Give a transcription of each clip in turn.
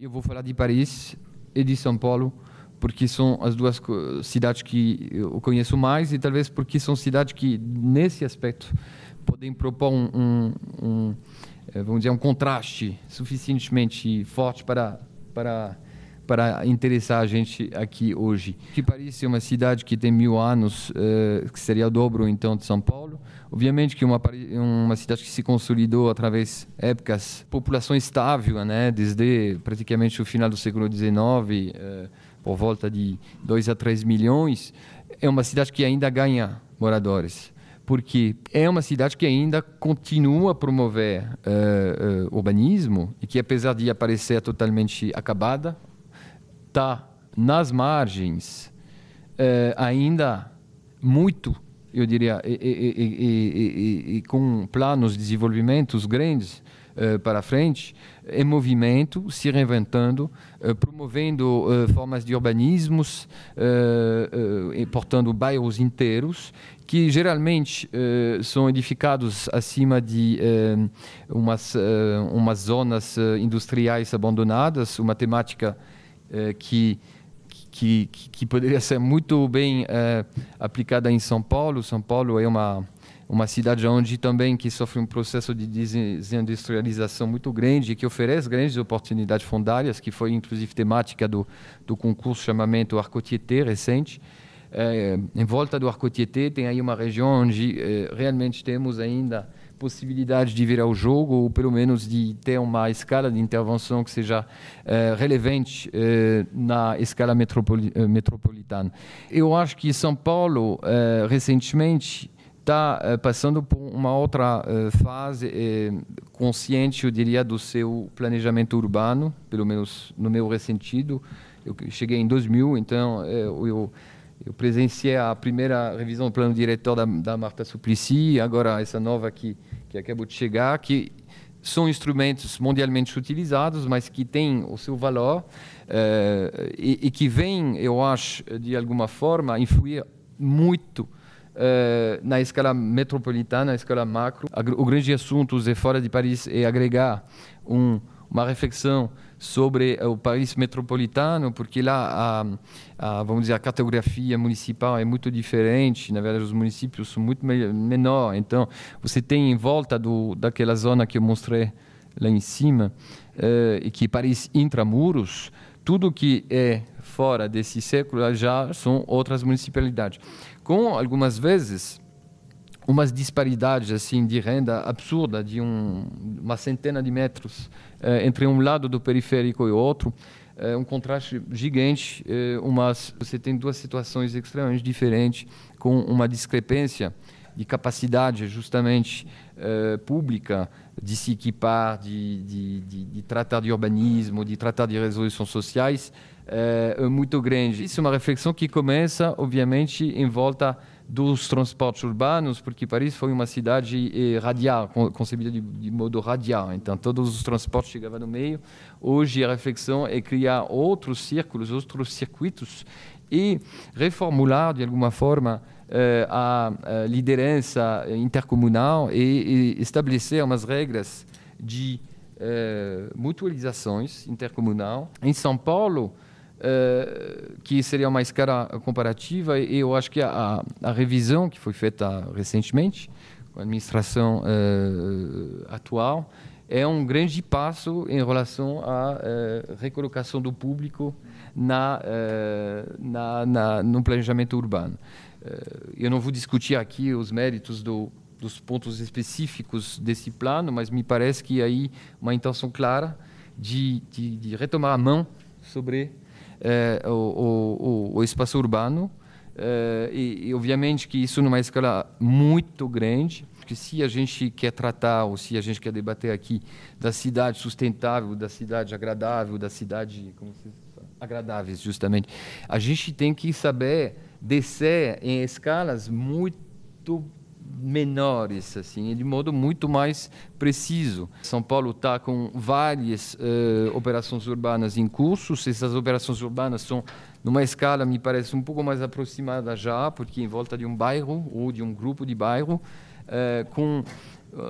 Eu vou falar de Paris e de São Paulo, porque são as duas cidades que eu conheço mais e talvez porque são cidades que, nesse aspecto, podem propor vamos dizer, um contraste suficientemente forte para interessar a gente aqui hoje. Que Paris é uma cidade que tem 1000 anos, que seria o dobro, então, de São Paulo. Obviamente que uma cidade que se consolidou através de épocas, população estável, né, desde praticamente o final do século XIX, por volta de 2 a 3 milhões. É uma cidade que ainda ganha moradores, porque é uma cidade que ainda continua a promover urbanismo e que, apesar de parecer totalmente acabada, está nas margens, ainda muito, eu diria, e com planos de desenvolvimento grandes para frente, em movimento, se reinventando, promovendo formas de urbanismos, portando bairros inteiros, que geralmente são edificados acima de umas zonas industriais abandonadas, uma temática que poderia ser muito bem aplicada em São Paulo. São Paulo é uma cidade onde também que sofre um processo de desindustrialização muito grande e que oferece grandes oportunidades fundárias, que foi inclusive temática do concurso chamamento Arco Tietê recente. Em volta do Arco Tietê tem aí uma região onde realmente temos ainda possibilidade de virar o jogo, ou pelo menos de ter uma escala de intervenção que seja relevante na escala metropolitana. Eu acho que São Paulo, recentemente, está passando por uma outra fase consciente, eu diria, do seu planejamento urbano, pelo menos no meu ressentido. Eu cheguei em 2000, então eu presenciei a primeira revisão do plano diretor da Marta Suplicy, agora essa nova que acabou de chegar, que são instrumentos mundialmente utilizados, mas que têm o seu valor e que vêm, eu acho, de alguma forma, influir muito na escala metropolitana, na escala macro. O grande assunto fora de Paris é agregar uma reflexão sobre o Paris metropolitano, porque lá vamos dizer, a cartografia municipal é muito diferente. Na verdade, os municípios são muito menores. Então, você tem em volta daquela zona que eu mostrei lá em cima, e que Paris intramuros, tudo que é fora desse século já são outras municipalidades, com algumas vezes umas disparidades assim de renda absurda de uma centena de metros entre um lado do periférico e o outro, um contraste gigante, você tem duas situações extremamente diferentes, com uma discrepância de capacidade justamente pública de se equipar, de tratar de urbanismo, de tratar de resoluções sociais, muito grande. Isso é uma reflexão que começa, obviamente, em volta dos transportes urbanos, porque Paris foi uma cidade radial, concebida de modo radial. Então, todos os transportes chegavam no meio. Hoje, a reflexão é criar outros círculos, outros circuitos e reformular, de alguma forma, a liderança intercomunal e estabelecer umas regras de mutualizações intercomunal. Em São Paulo, que seria uma escala comparativa, e eu acho que a revisão que foi feita recentemente com a administração atual é um grande passo em relação à recolocação do público no planejamento urbano. Eu não vou discutir aqui os méritos dos pontos específicos desse plano, mas me parece que aí uma intenção clara de retomar a mão sobre o espaço urbano, e obviamente que isso numa escala muito grande, porque se a gente quer tratar, ou se a gente quer debater aqui da cidade sustentável, da cidade agradável, da cidade agradáveis, justamente, a gente tem que saber descer em escalas muito menores, assim, de modo muito mais preciso. São Paulo está com várias operações urbanas em curso. Essas operações urbanas são numa escala, me parece, um pouco mais aproximada já, porque em volta de um bairro ou de um grupo de bairro, com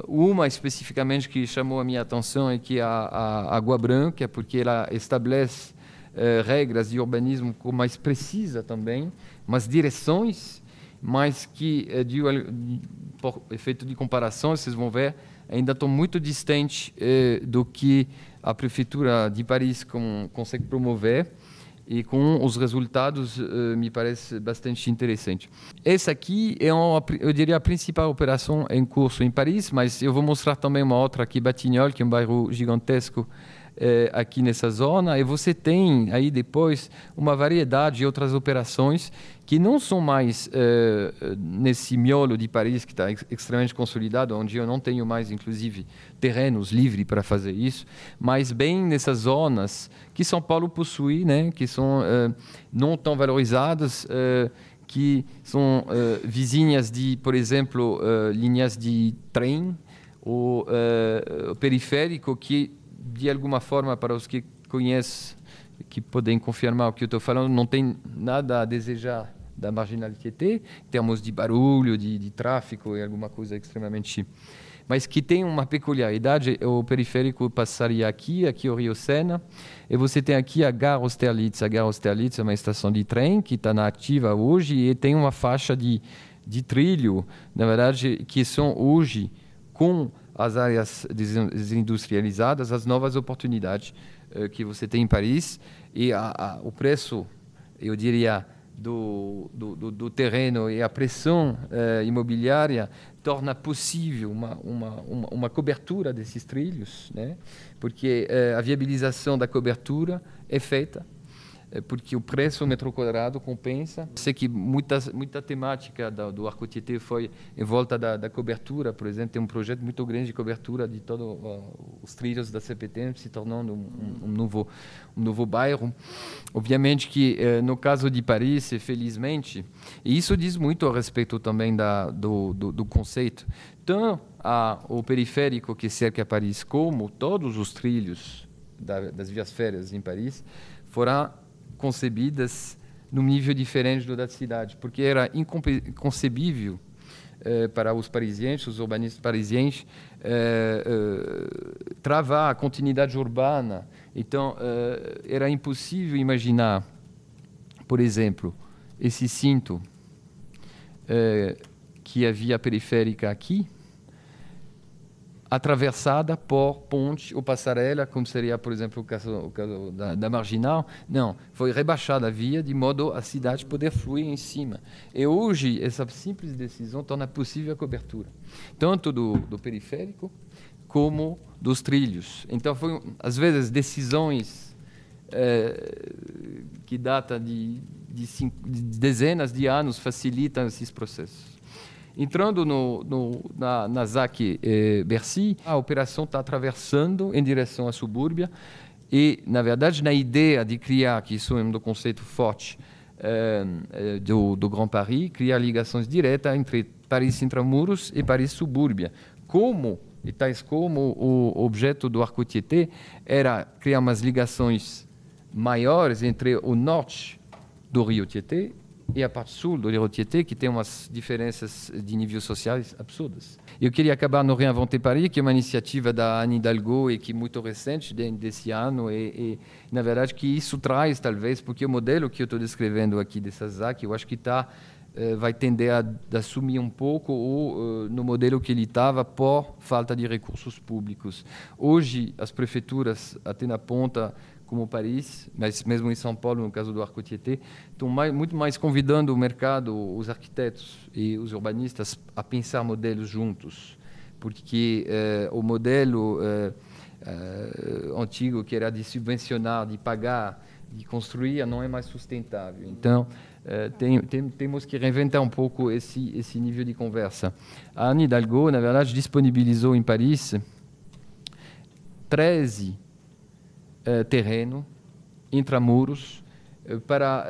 Uma especificamente que chamou a minha atenção é que a Água Branca, porque ela estabelece regras de urbanismo com mais precisa também, mas direções, mas que, por efeito de comparação, vocês vão ver, ainda estão muito distantes do que a Prefeitura de Paris consegue promover, e com os resultados me parece bastante interessante. Essa aqui é, eu diria, a principal operação em curso em Paris, mas eu vou mostrar também uma outra aqui, Batignolles, que é um bairro gigantesco aqui nessa zona, e você tem aí depois uma variedade de outras operações que não são mais nesse miolo de Paris que está extremamente consolidado, onde eu não tenho mais, inclusive, terrenos livres para fazer isso, mas bem nessas zonas que São Paulo possui, né, que são não tão valorizadas, que são vizinhas de, por exemplo, linhas de trem ou periférico, que de alguma forma, para os que conhecem, que podem confirmar o que eu estou falando, não tem nada a desejar da Marginal Tietê, em termos de barulho, de tráfego e alguma coisa extremamente... Mas que tem uma peculiaridade, o periférico passaria aqui o Rio Sena, e você tem aqui a Gare Austerlitz. A Gare Austerlitz é uma estação de trem que está na ativa hoje e tem uma faixa de trilho, na verdade, que são hoje, com as áreas desindustrializadas, as novas oportunidades que você tem em Paris, e o preço, eu diria, do terreno e a pressão imobiliária torna possível uma cobertura desses trilhos, né? Porque a viabilização da cobertura é feita porque o preço metro quadrado compensa. Sei que muita temática do Arco Tietê foi em volta da cobertura. Por exemplo, tem um projeto muito grande de cobertura de todos os trilhos da CPTM, se tornando um novo bairro. Obviamente que, no caso de Paris, felizmente, e isso diz muito a respeito também do conceito, tanto o periférico que cerca Paris, como todos os trilhos das vias férreas em Paris, foram concebidas num nível diferente do da cidade, porque era inconcebível para os parisienses, os urbanistas parisienses, travar a continuidade urbana. Então, era impossível imaginar, por exemplo, esse cinto que a via periférica aqui, atravessada por ponte ou passarela, como seria, por exemplo, o caso da Marginal. Não, foi rebaixada a via de modo a cidade poder fluir em cima. E hoje, essa simples decisão torna possível a cobertura, tanto do periférico como dos trilhos. Então, foi, às vezes, decisões que datam de dezenas de anos facilitam esses processos. Entrando na ZAC Bercy, a operação está atravessando em direção à subúrbia e, na verdade, na ideia de criar, que isso é um conceito forte do Grand Paris, criar ligações diretas entre Paris Intramuros e Paris Subúrbia. E tais como o objeto do Arco Tietê era criar umas ligações maiores entre o norte do Rio Tietê e a parte sul do Rio Tietê, que tem umas diferenças de níveis sociais absurdas. Eu queria acabar no Reinventer Paris, que é uma iniciativa da Anne Hidalgo e que é muito recente desse ano, e na verdade que isso traz, talvez, porque o modelo que eu estou descrevendo aqui dessa ZAC, eu acho que vai tender a assumir um pouco no modelo que ele estava por falta de recursos públicos. Hoje, as prefeituras, até na ponta, como Paris, mas mesmo em São Paulo, no caso do Arco Tietê, estão muito mais convidando o mercado, os arquitetos e os urbanistas a pensar modelos juntos, porque o modelo antigo, que era de subvencionar, de pagar, de construir, não é mais sustentável. Então, temos que reinventar um pouco esse nível de conversa. A Anne Hidalgo, na verdade, disponibilizou em Paris 13 terreno intramuros para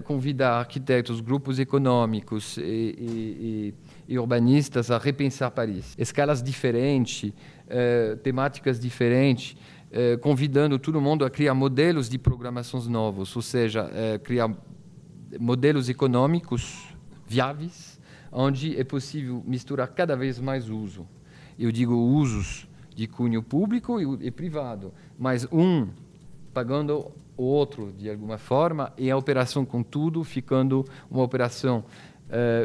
convidar arquitetos, grupos econômicos e urbanistas a repensar Paris. Escalas diferentes, temáticas diferentes, convidando todo mundo a criar modelos de programações novos, ou seja, criar modelos econômicos viáveis, onde é possível misturar cada vez mais uso. eu digo usos de cunho público e privado, mas um pagando o outro de alguma forma, e a operação, contudo, ficando uma operação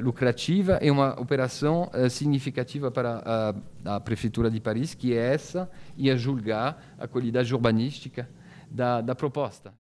lucrativa e uma operação significativa para a Prefeitura de Paris, que é essa, e a julgar a qualidade urbanística da proposta.